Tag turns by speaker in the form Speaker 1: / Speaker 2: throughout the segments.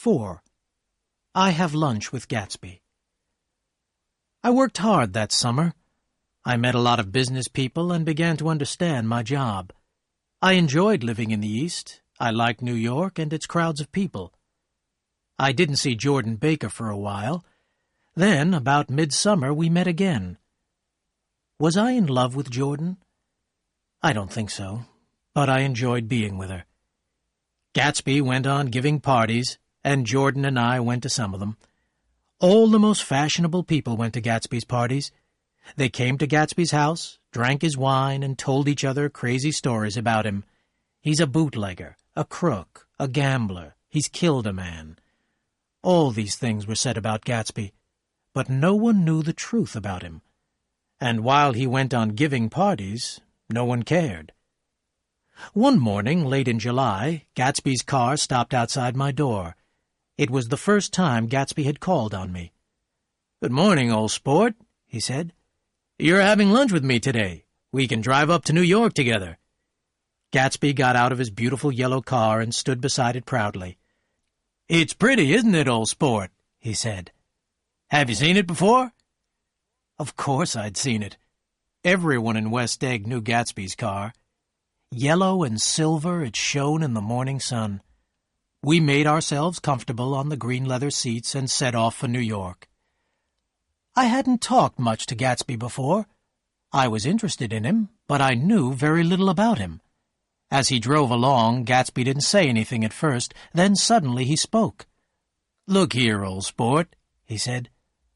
Speaker 1: 4. I have lunch with Gatsby. I worked hard that summer. I met a lot of business people and began to understand my job. I enjoyed living in the East. I liked New York and its crowds of people. I didn't see Jordan Baker for a while. Then, about midsummer, we met again. Was I in love with Jordan? I don't think so, but I enjoyed being with her. Gatsby went on giving parties, and Jordan and I went to some of them. All the most fashionable people went to Gatsby's parties. They came to Gatsby's house, drank his wine, and told each other crazy stories about him. He's a bootlegger, a crook, a gambler. He's killed a man. All these things were said about Gatsby, but no one knew the truth about him. And while he went on giving parties, no one cared. One morning, late in July, Gatsby's car stopped outside my door. It was the first time Gatsby had called on me. "Good morning, old sport," he said. "You're having lunch with me today. We can drive up to New York together." Gatsby got out of his beautiful yellow car and stood beside it proudly. "It's pretty, isn't it, old sport?" he said. "Have you seen it before?" Of course I'd seen it. Everyone in West Egg knew Gatsby's car. Yellow and silver, it shone in the morning sun. We made ourselves comfortable on the green leather seats and set off for New York. I hadn't talked much to Gatsby before. I was interested in him, but I knew very little about him. As he drove along, Gatsby didn't say anything at first. Then suddenly he spoke. "Look here, old sport," he said.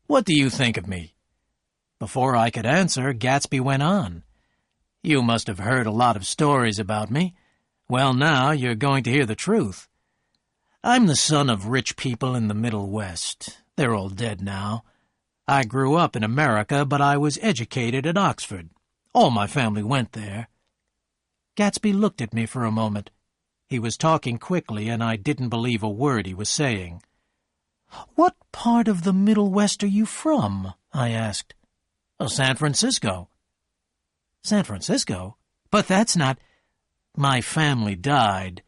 Speaker 1: "What do you think of me?" Before I could answer, Gatsby went on. "You must have heard a lot of stories about me. Well, now you're going to hear the truth. I'm the son of rich people in the Middle West. They're all dead now. I grew up in America, but I was educated at Oxford. All my family went there." Gatsby looked at me for a moment. He was talking quickly, and I didn't believe a word he was saying. "What part of the Middle West are you from?" I asked. "San Francisco." "San Francisco? But that's not—" "My family died,"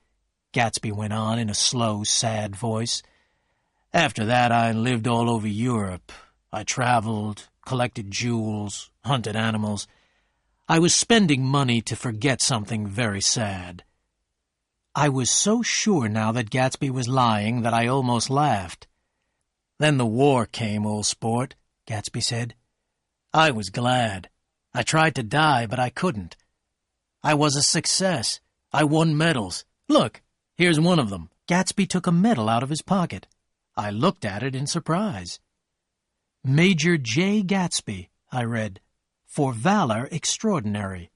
Speaker 1: Gatsby went on in a slow, sad voice. "After that, I lived all over Europe. I traveled, collected jewels, hunted animals. I was spending money to forget something very sad." I was so sure now that Gatsby was lying that I almost laughed. "Then the war came, old sport," Gatsby said. "I was glad. I tried to die, but I couldn't. I was a success. I won medals. Look, here's one of them." Gatsby took a medal out of his pocket. I looked at it in surprise. "Major J. Gatsby," I read, "for valor extraordinary."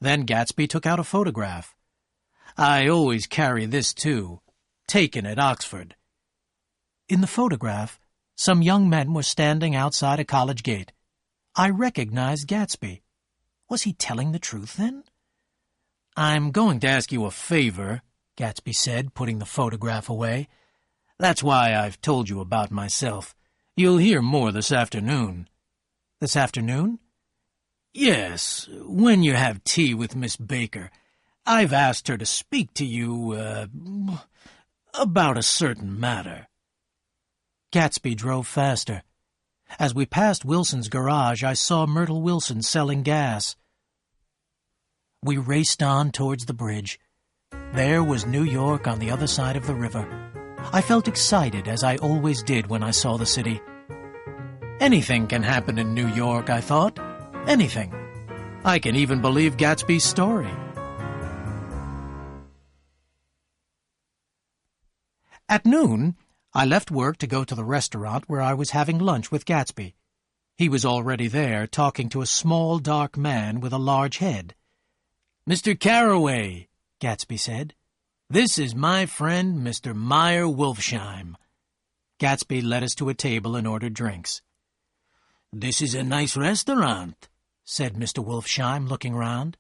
Speaker 1: Then Gatsby took out a photograph. "I always carry this, too. Taken at Oxford." In the photograph, some young men were standing outside a college gate. I recognized Gatsby. Was he telling the truth, then? "I'm going to ask you a favor," Gatsby said, putting the photograph away. "That's why I've told you about myself. You'll hear more this afternoon." "This afternoon?" "Yes, when you have tea with Miss Baker. I've asked her to speak to you, about a certain matter." Gatsby drove faster. As we passed Wilson's garage, I saw Myrtle Wilson selling gas. We raced on towards the bridge. There was New York on the other side of the river. I felt excited, as I always did when I saw the city. Anything can happen in New York, I thought. Anything. I can even believe Gatsby's story. At noon, I left work to go to the restaurant where I was having lunch with Gatsby. He was already there, talking to a small, dark man with a large head. "Mr. Carraway," Gatsby said, "this is my friend, Mr. Meyer Wolfsheim." Gatsby led us to a table and ordered drinks. "This is a nice restaurant," said Mr. Wolfsheim, looking round.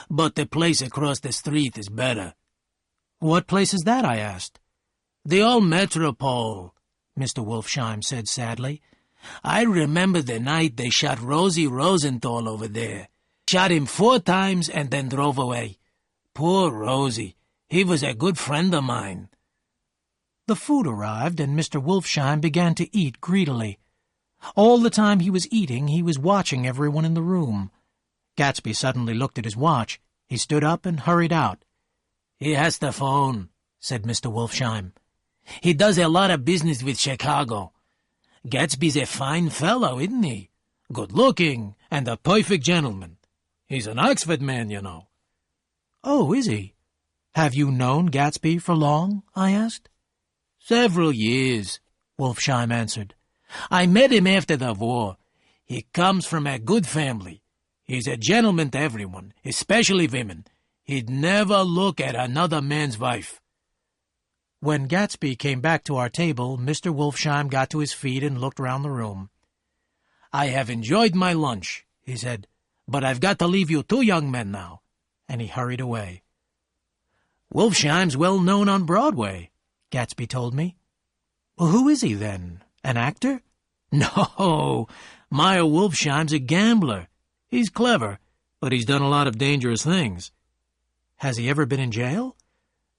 Speaker 1: "But the place across the street is better." "What place is that?" I asked. "The old Metropole," Mr. Wolfsheim said sadly. "I remember the night they shot Rosie Rosenthal over there. Shot him 4 times and then drove away. Poor Rosie. He was a good friend of mine." The food arrived, and Mr. Wolfsheim began to eat greedily. All the time he was eating, he was watching everyone in the room. Gatsby suddenly looked at his watch. He stood up and hurried out. "He has the phone," said Mr. Wolfsheim. "He does a lot of business with Chicago. Gatsby's a fine fellow, isn't he? Good-looking and a perfect gentleman. He's an Oxford man, you know." "Oh, is he? Have you known Gatsby for long?" I asked. "Several years," Wolfsheim answered. "I met him after the war. He comes from a good family. He's a gentleman to everyone, especially women. He'd never look at another man's wife." When Gatsby came back to our table, Mr. Wolfsheim got to his feet and looked round the room. "I have enjoyed my lunch," he said, "but I've got to leave you two young men now," and he hurried away. "Wolfsheim's well known on Broadway," Gatsby told me. "Who is he, then? An actor?" "No, Meyer Wolfsheim's a gambler. He's clever, but he's done a lot of dangerous things." "Has he ever been in jail?"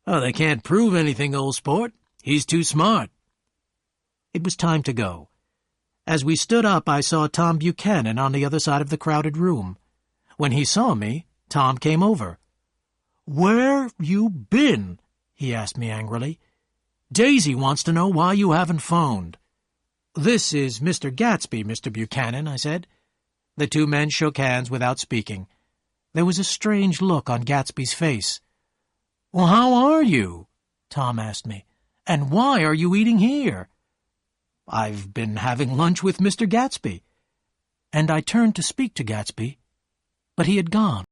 Speaker 1: "Oh, they can't prove anything, old sport. He's too smart." It was time to go. As we stood up, I saw Tom Buchanan on the other side of the crowded room. When he saw me, Tom came over. "Where you been?" he asked me angrily. "Daisy wants to know why you haven't phoned." "This is Mr. Gatsby, Mr. Buchanan," I said. The two men shook hands without speaking. There was a strange look on Gatsby's face. "Well, how are you?" Tom asked me. "And why are you eating here?" "I've been having lunch with Mr. Gatsby." And I turned to speak to Gatsby, but he had gone.